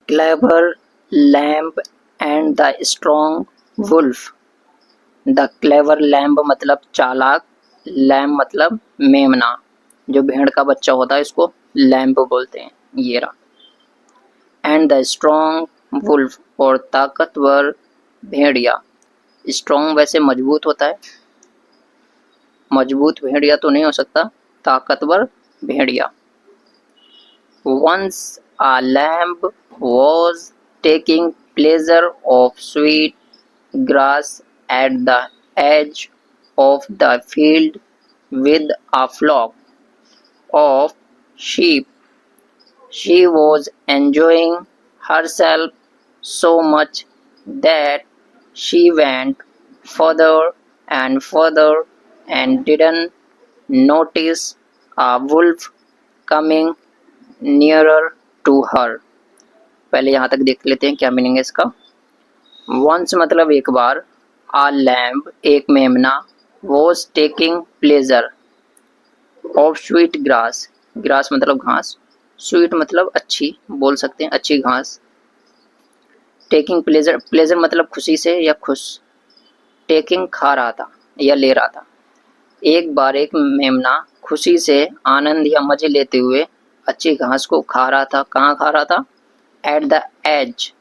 clever lamb and the strong wolf। The clever lamb मतलब चालाक, lamb मतलब मेमना, जो भेड़ का बच्चा होता है इसको लैम्ब बोलते हैं। ये रहा। एंड द स्ट्रॉन्ग वुल्फ, और ताकतवर भेड़िया। स्ट्रॉन्ग वैसे मजबूत होता है, मजबूत भेड़िया तो नहीं हो सकता, ताकतवर भेड़िया। Once a lamb was taking pleasure of sweet grass at the edge of the field with a flock of sheep. She was enjoying herself so much that she went further and further and didn't notice a wolf coming nearer to her। पहले यहाँ तक देख लेते हैं क्या meaning है इसका। Once मतलब एक बार, आ लैम्ब एक मेमना, was taking pleasure of sweet grass, grass मतलब घास, स्वीट मतलब अच्छी, बोल सकते हैं अच्छी घास। टेकिंग प्लेजर, प्लेजर मतलब खुशी से या खुश, टेकिंग खा रहा था या ले रहा था। एक बार एक मेमना खुशी से आनंद या मजे लेते हुए अच्छी घास को खा रहा था। कहाँ खा रहा था? एट द एज,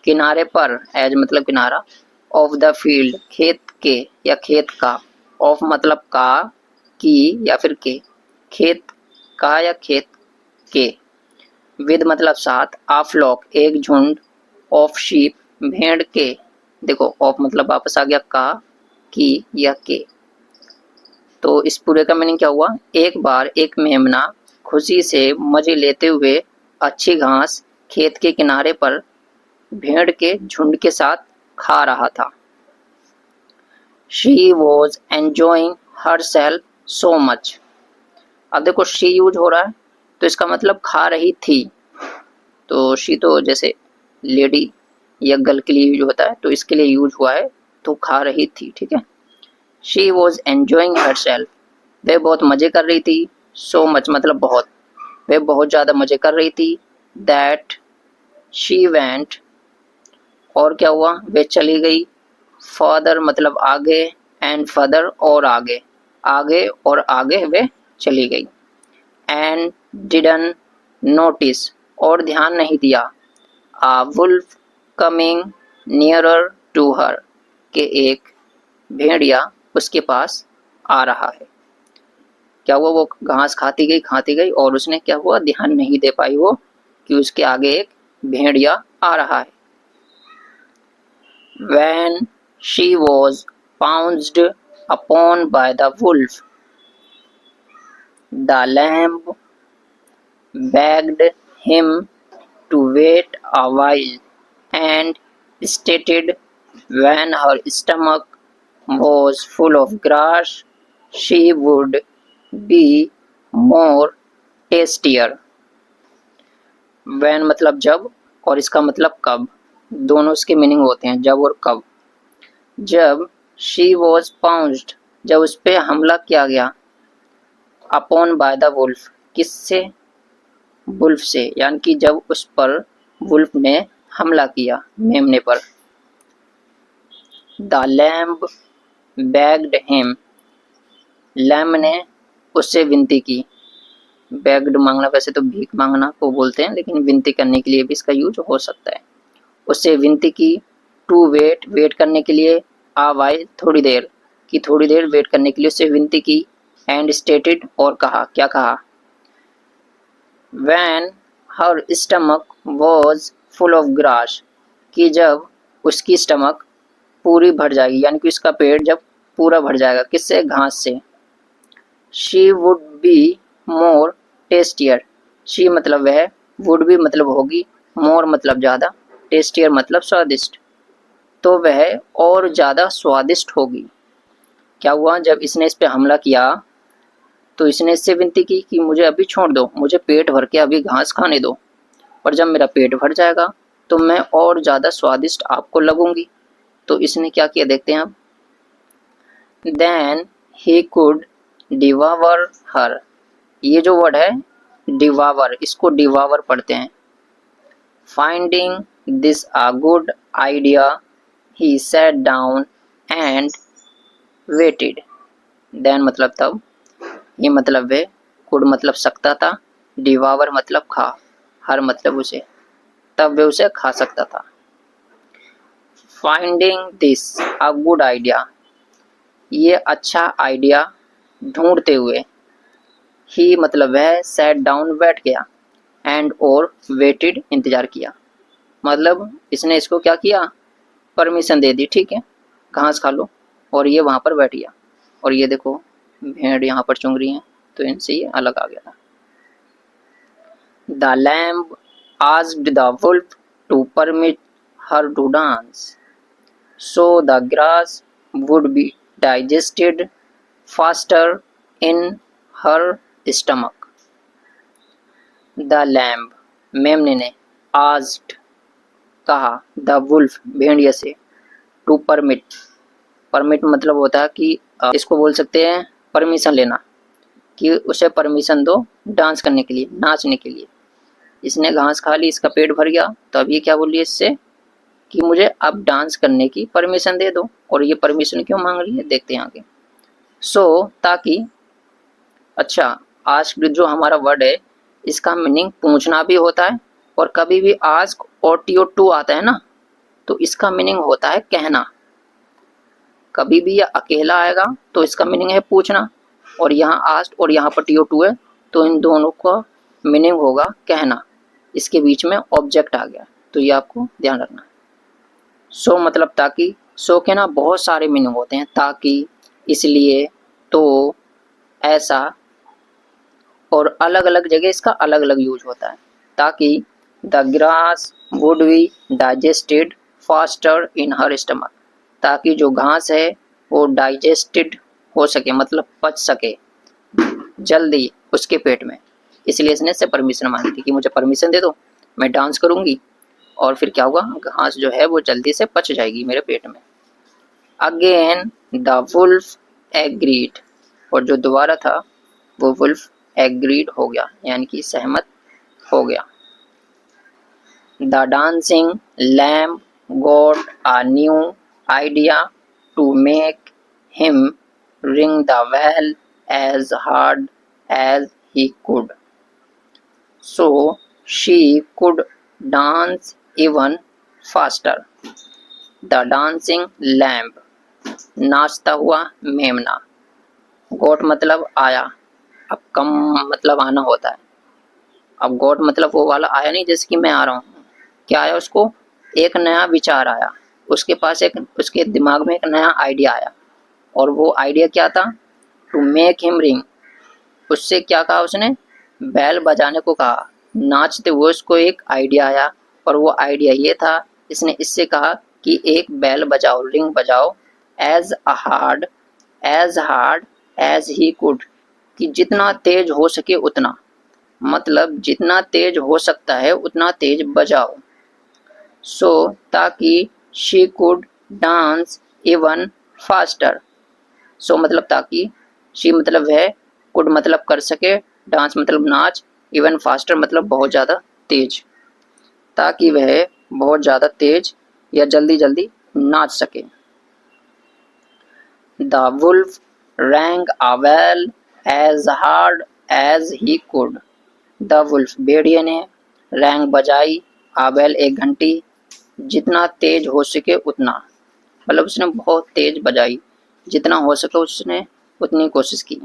किनारे पर, एज मतलब किनारा, ऑफ द फील्ड, खेत के या खेत का, ऑफ मतलब का, की या फिर के, खेत का या खेत के, विद मतलब साथ, आ फ्लॉक एक झुंड, ऑफ शीप भेड़ के, देखो ऑफ मतलब वापस आ गया का, की या के। तो इस पूरे का मीनिंग क्या हुआ? एक बार एक मेमना खुशी से मजे लेते हुए अच्छी घास खेत के किनारे पर भेड़ के झुंड के साथ खा रहा था। She was enjoying herself so much। अब देखो she यूज हो रहा है तो इसका मतलब खा रही थी, तो she तो जैसे लेडी या गर्ल के लिए यूज होता है, तो इसके लिए यूज हुआ है, तो खा रही थी, ठीक है। She was enjoying herself, वह बहुत मजे कर रही थी, so much मतलब बहुत, वह बहुत ज़्यादा मजे कर रही थी, that she went, और क्या हुआ? वह चली गई, फर्दर मतलब आगे, एंड फर्दर और आगे, आगे और आगे वह चली गई। एंड डिडन नोटिस, और ध्यान नहीं दिया, a wolf coming nearer to her, के एक भेड़िया उसके पास आ रहा है। क्या हुआ? वो घास खाती गई और उसने क्या हुआ? ध्यान नहीं दे पाई वो कि उसके आगे एक भेड़िया आ रहा है। When she was pounced upon by the wolf, the lamb begged him to wait a while and stated when her stomach was full of grass she would be more tastier। when मतलब जब, और इसका मतलब कब, दोनों इसके meaning होते हैं, जब और कब। जब she was pounced, जब उस पर हमला किया गया, upon by the wolf, किससे? वुल्फ से, यानी कि जब उस पर वुल्फ ने हमला किया, मेमने पर। The lamb begged him, lamb ने उससे विनती की, बेग्ड मांगना वैसे तो भीख मांगना को बोलते हैं, लेकिन विनती करने के लिए भी इसका यूज हो सकता है। उससे विनती की, टू वेट, वेट करने के लिए, आ वाई थोड़ी देर, की थोड़ी देर वेट करने के लिए उससे विनती की, एंड स्टेटेड और कहा, क्या कहा? When her stomach was full of grass, कि जब उसकी स्टमक पूरी भर जाएगी, यानी कि उसका पेट जब पूरा भर जाएगा, किससे? घास से। She would be more tastier, she मतलब वह, वुड भी मतलब होगी, मोर मतलब ज़्यादा, टेस्टियर मतलब स्वादिष्ट, तो वह और ज़्यादा स्वादिष्ट होगी। क्या हुआ? जब इसने इस पे हमला किया तो इसने इससे विनती की कि मुझे अभी छोड़ दो, मुझे पेट भर के अभी घास खाने दो, और जब मेरा पेट भर जाएगा तो मैं और ज़्यादा स्वादिष्ट आपको लगूंगी। तो इसने क्या किया देखते हैं आप। देन ही कुड डिवावर हर, ये जो वर्ड है डिवावर, इसको डिवावर पढ़ते हैं, Finding this a good idea, he sat down and waited. Then मतलब तब, ये मतलब वे, कुड मतलब सकता था, डिवावर मतलब खा, हर मतलब उसे, तब वे उसे खा सकता था। Finding this a good idea, ये अच्छा आइडिया ढूंढते हुए, ही मतलब वह, सैट डाउन बैठ गया, एंड और वेटेड इंतजार किया, मतलब इसने इसको क्या किया, परमिशन दे दी, ठीक है घास खा लो, और ये वहां पर बैठ गया, और ये देखो भेड़ यहाँ पर चुंग रही है, तो इनसे ये अलग आ गया था। The lamb asked the wolf to permit her to dance, so the grass would be digested faster in her stomach. The lamb, मेमने ने, asked कहा, the wolf भेड़िया से, to permit, परमिट मतलब होता है कि इसको बोल सकते हैं परमिशन लेना, कि उसे परमिशन दो डांस करने के लिए, नाचने के लिए। इसने घास खा ली, इसका पेट भर गया, तो अब ये क्या बोल रही है इससे कि मुझे अब डांस करने की परमिशन दे दो, और ये परमिशन क्यों मांग रही है देखते हैं आगे। सो ताकि, अच्छा आस्क जो हमारा वर्ड है इसका मीनिंग पूछना भी होता है, और कभी भी आस्क और TO2 आता है ना, तो इसका मीनिंग होता है कहना। कभी भी यह अकेला आएगा तो इसका मीनिंग है पूछना, और यहाँ आस्क और यहाँ पर TO2 है, तो इन दोनों का मीनिंग होगा कहना। इसके बीच में ऑब्जेक्ट आ गया, तो ये आपको ध्यान रखना है। सो मतलब ताकि, सो के ना बहुत सारे मीनिंग होते हैं, ताकि, इसलिए, तो, ऐसा, और अलग अलग जगह इसका अलग अलग यूज होता है। ताकि the grass would be digested faster in her stomach, ताकि जो घास है वो डाइजेस्टेड हो सके, मतलब पच सके जल्दी उसके पेट में, इसलिए इसने से परमिशन मांगी थी कि मुझे परमिशन दे दो, मैं डांस करूंगी, और फिर क्या होगा, घास जो है वो जल्दी से पच जाएगी मेरे पेट में। अगेन द वुल्फ एग्रीड, और जो दोबारा था वो वुल्फ एग्रीड हो गया, यानी कि सहमत हो गया। The dancing lamb got a new idea to make him ring the bell as hard as he could, so she could dance even faster. The dancing lamb, नाचता हुआ मेमना, गॉट मतलब आया, अब कम मतलब आना होता है, अब गॉट मतलब वो वाला आया नहीं जैसे कि मैं आ रहा हूँ, क्या आया उसको, एक नया विचार आया, उसके पास एक, उसके दिमाग में एक नया आइडिया आया, और वो आइडिया क्या था, टू मेक हिम रिंग, उससे क्या कहा उसने, बैल बजाने को कहा, नाचते हुए उसको एक आइडिया आया, और वो आइडिया ये था, इसने इससे कहा कि एक बैल बजाओ, रिंग बजाओ, as hard as he could, कि जितना तेज हो सके उतना, मतलब जितना तेज हो सकता है उतना तेज बजाओ। सो ताकि she could dance even faster, so मतलब ताकि, शी मतलब वह, कुड मतलब कर सके, डांस मतलब नाच, इवन फास्टर मतलब बहुत ज़्यादा तेज, ताकि वह बहुत ज़्यादा तेज या जल्दी जल्दी नाच सके। The wolf rang a bell as hard as he could. The wolf, भेड़िए ने, रैंग बजाई, a bell एक घंटी, जितना तेज हो सके उतना, मतलब उसने बहुत तेज बजाई, जितना हो सके उसने उतनी कोशिश की।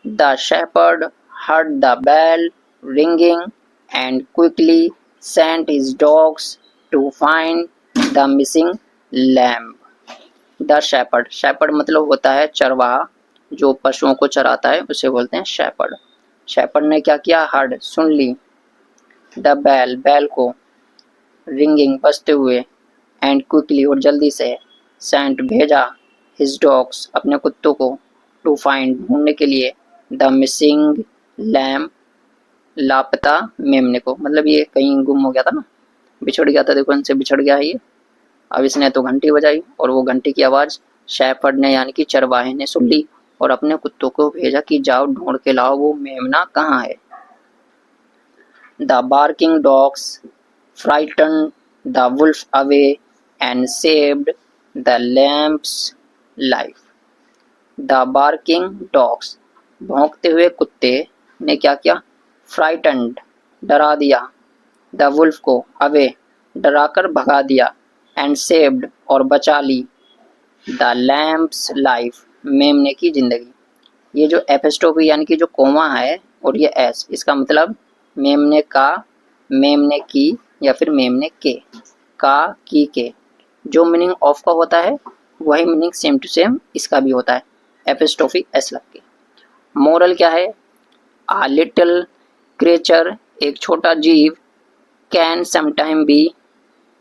The shepherd heard the bell ringing and quickly sent his dogs to find the missing lamb. The shepherd, shepherd मतलब होता है चरवाहा, जो पशुओं को चराता है उसे बोलते हैं शेपर्ड। शेपर्ड ने क्या किया, हर्ड सुन ली, द बैल बैल को, रिंगिंग बजते हुए, एंड क्विकली और जल्दी से, सेंट भेजा, हिज डॉग्स अपने कुत्तों को, टू फाइंड ढूंढने के लिए, द मिसिंग लैम लापता मेमने को, मतलब ये कहीं गुम हो गया था ना, बिछड़ गया था, देखो इनसे बिछड़ गया है ये। अब इसने तो घंटी बजाई, और वो घंटी की आवाज़ शेफर्ड ने यानी कि चरवाहे ने सुन ली, और अपने कुत्तों को भेजा कि जाओ ढूंढ के लाओ वो मेमना कहाँ है। The barking dogs frightened the wolf away and saved the lamb's life. The barking dogs, भौंकते हुए कुत्ते ने क्या किया? Frightened, डरा दिया, the wolf को, away, डराकर भगा दिया, and saved, और बचा ली, the lamb's life, मेमने की जिंदगी। ये जो एपिस्ट्रोफी यानी कि जो कोमा है और ये एस, इसका मतलब मेमने का, मेमने की, या फिर मेमने के, का, की, के। जो मीनिंग ऑफ का होता है वही मीनिंग सेम टू सेम इसका भी होता है, एपिस्ट्रोफी एस लग के। मोरल क्या है? आ लिटिल क्रिएचर, एक छोटा जीव, कैन समटाइम बी,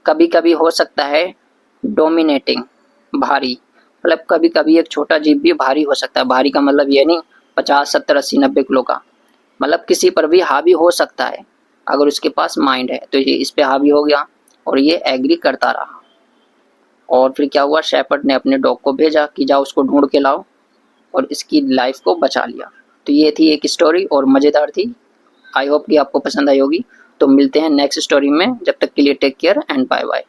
कभी कभी हो सकता है, डोमिनेटिंग, भारी, मतलब कभी कभी एक छोटा जीव भी भारी हो सकता है। भारी का मतलब ये नहीं 50, 70, 80, 90 किलो का, मतलब किसी पर भी हावी हो सकता है अगर उसके पास माइंड है। तो ये इस पे हावी हो गया और ये एग्री करता रहा। और फिर क्या हुआ? शेपर्ड ने अपने डॉग को भेजा कि जाओ उसको ढूंढ के लाओ, और इसकी लाइफ को बचा लिया। तो ये थी एक स्टोरी और मज़ेदार थी। आई होप कि आपको पसंद आई होगी। तो मिलते हैं नेक्स्ट स्टोरी में, जब तक के लिए take care and bye bye.